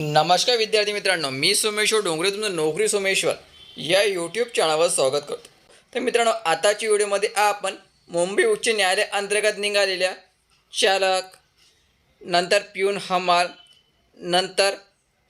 नमस्कार विद्यार्थी मित्रांनो, मी सोमेश्वर डोंगरे तुमचं नोकरी सोमेश्वर या यूट्यूब चॅनलवर स्वागत करतो. तर मित्रांनो, आताच्या व्हिडिओमध्ये आपण मुंबई उच्च न्यायालय अंतर्गत निघालेल्या चालक, नंतर प्यून हमाल, नंतर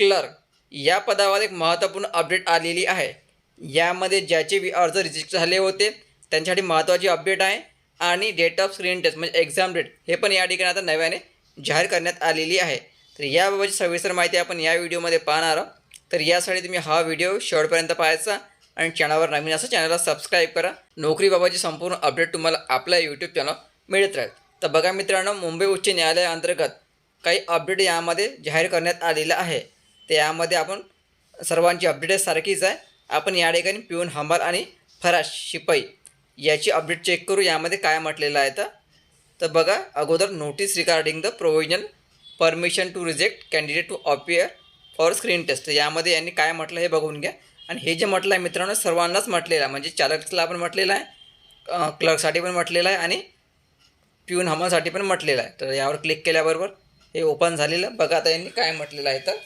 क्लर्क या पदावर एक महत्त्वपूर्ण अपडेट आलेली आहे. यामध्ये ज्याचे अर्ज रिजेक्ट झाले होते त्यांच्यासाठी महत्त्वाची अपडेट आहे आणि डेट ऑफ स्क्रीन टेस्ट म्हणजे एक्झाम डेट हे पण या ठिकाणी आता नव्याने जाहीर करण्यात आलेली आहे. तर याबाबतची सविस्तर माहिती आपण या व्हिडिओमध्ये पाहणार आहोत. तर यासाठी तुम्ही हा व्हिडिओ शेवटपर्यंत पाहायचा आणि चॅनलवर नवीन असं चॅनलला सबस्क्राईब करा. नोकरीबाबतची संपूर्ण अपडेट तुम्हाला आपल्या यूट्यूब चॅनल मिळत राहील. तर बघा मित्रांनो, मुंबई उच्च न्यायालयाअंतर्गत काही अपडेट यामध्ये जाहीर करण्यात आलेलं आहे. तर यामध्ये आपण सर्वांची अपडेट सारखीच आहे. आपण या ठिकाणी पिऊन हमाल आणि फराश शिपाई याची अपडेट चेक करू. यामध्ये काय म्हटलेलं आहे तर बघा, अगोदर notice regarding the provisional permission to reject candidate to appear for screen test. यामध्ये यांनी काय म्हटलं हे बघून घ्या. आणि हे जे म्हटलं आहे मित्रांनो, सर्वांनाच म्हटलेलं आहे. म्हणजे चालकला पण म्हटलेलं आहे, क्लर्कसाठी पण म्हटलेलं आहे आणि प्यून हमालसाठी पण म्हटलेलं आहे. तर यावर क्लिक केल्याबरोबर हे ओपन झालेलं. बघा आता यांनी काय म्हटलेलं आहे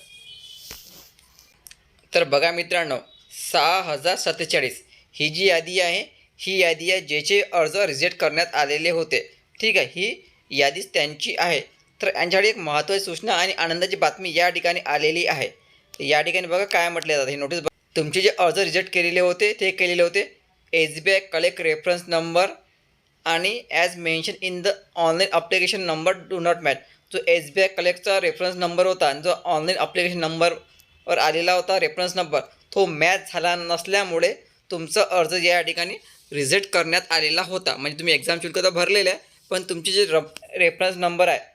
तर बघा मित्रांनो, 6047 ही जी यादी आहे ही यादी आहे ज्याचे अर्ज रिजेक्ट करण्यात आलेले होते. ठीक आहे, ही यादीच त्यांची आहे. तर यांच्याकडे एक महत्त्वाची सूचना आणि आनंदाची बातमी या ठिकाणी आलेली आहे. या ठिकाणी बघा काय म्हटले जातं, ही नोटीस तुमचे जे अर्ज रिजेक्ट केलेले होते ते केलेले होते SBI कलेक्ट रेफरन्स नंबर आणि as mention in the online application number do not match. जो SBI कलेक्टचा रेफरन्स नंबर होता आणि जो ऑनलाईन अप्लिकेशन नंबरवर आलेला होता रेफरन्स नंबर, तो मॅच झाला नसल्यामुळे तुमचा अर्ज या ठिकाणी रिजेक्ट करण्यात आलेला होता. म्हणजे तुम्ही एक्झाम शुल्क तर भरलेलं आहे, पण तुमचे जे रेफरन्स नंबर आहे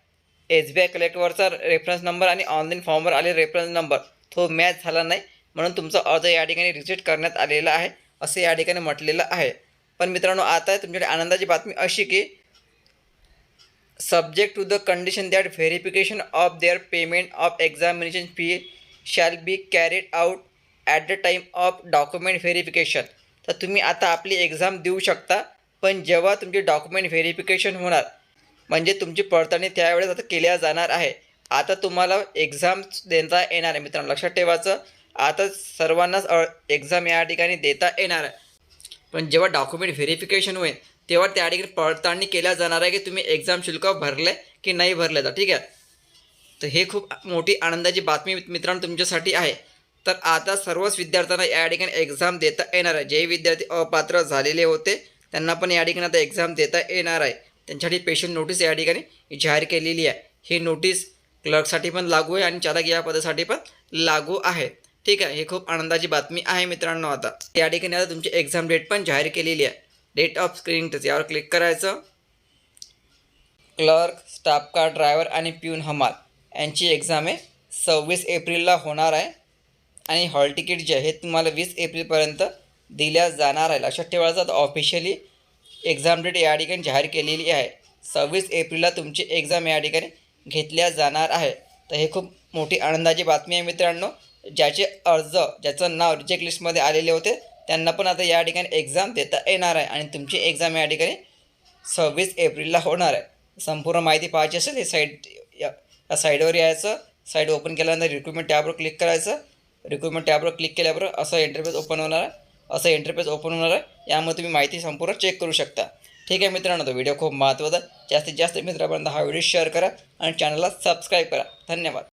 SBI कलेक्टवरचा रेफरन्स नंबर आणि ऑनलाईन फॉर्मवर आले रेफरन्स नंबर तो मॅच झाला नाही, म्हणून तुमचा अर्ज या ठिकाणी रिजेक्ट करण्यात आलेला आहे असे या ठिकाणी म्हटलेलं आहे. पण मित्रांनो, आता तुमच्याकडे आनंदाची बातमी अशी की subject to the condition that verification of their payment of examination fee shall be carried out at the time of document verification. तर तुम्ही आता आपली एक्झाम देऊ शकता, पण जेव्हा तुमची डॉक्युमेंट व्हेरिफिकेशन होणार म्हणजे तुमची पडताळणी त्यावेळेस आता केल्या जाणार आहे. आता तुम्हाला एक्झाम देता येणार आहे. मित्रांनो लक्षात ठेवायचं, आता सर्वांनाच एक्झाम या ठिकाणी देता येणार आहे. पण जेव्हा डॉक्युमेंट व्हेरिफिकेशन होईल तेव्हा त्या ठिकाणी पडताळणी केल्या जाणार आहे की तुम्ही एक्झाम शुल्क भरले की नाही भरले. तर ठीक आहे, तर हे खूप मोठी आनंदाची बातमी मित्रांनो तुमच्यासाठी आहे. तर आता सर्वच विद्यार्थ्यांना या ठिकाणी एक्झाम देता येणार आहे. जे विद्यार्थी अपात्र झालेले होते त्यांना पण या ठिकाणी आता एक्झाम देता येणार आहे. त्यांच्यासाठी स्पेशल नोटीस या ठिकाणी जाहीर केलेली आहे. ही नोटीस क्लर्कसाठी पण लागू आहे आणि चालक या पदासाठी पण लागू आहे. ठीक आहे, ही खूप आनंदाची बातमी आहे मित्रांनो. आता या ठिकाणी आता तुमची एक्झाम डेट पण जाहीर केलेली आहे. डेट ऑफ स्क्रीनिंग टेस्ट यावर क्लिक करायचं. क्लर्क, स्टाफ कार ड्रायव्हर आणि प्यून हमाल यांची एक्झाम आहे 26 एप्रिलला होणार आहे आणि हॉल तिकीट जे आहे हे तुम्हाला 20 एप्रिलपर्यंत दिल्या जाणार आहे. लक्षात ठेवायचं, आता ऑफिशियली एक्झाम डेट या ठिकाणी जाहीर केलेली आहे. 26 एप्रिलला तुमची एक्झाम या ठिकाणी घेतल्या जाणार आहे. तर हे खूप मोठी आनंदाची बातमी आहे मित्रांनो. ज्याचे अर्ज ज्याचं नाव रिजेक्ट लिस्टमध्ये आलेले होते त्यांना पण आता या ठिकाणी एक्झाम देता येणार आहे आणि तुमची एक्झाम या ठिकाणी 26 एप्रिलला होणार आहे. संपूर्ण माहिती पाहायची असेल हे या साईडवर यायचं. साईड ओपन केल्यानंतर रिक्रुटमेंट टॅबवर क्लिक करायचं. रिक्रुटमेंट टॅबवर क्लिक केल्याबरोबर असं इंटरफेस ओपन होणार आहे. यामध्ये तुम्ही माहिती संपूर्ण चेक करू शकता. ठीक आहे मित्रांनो, तो व्हिडिओ खूप महत्त्वाचा. जास्तीत जास्त मित्रांपर्यंत हा व्हिडिओ शेअर करा आणि चॅनलला सबस्क्राईब करा. धन्यवाद.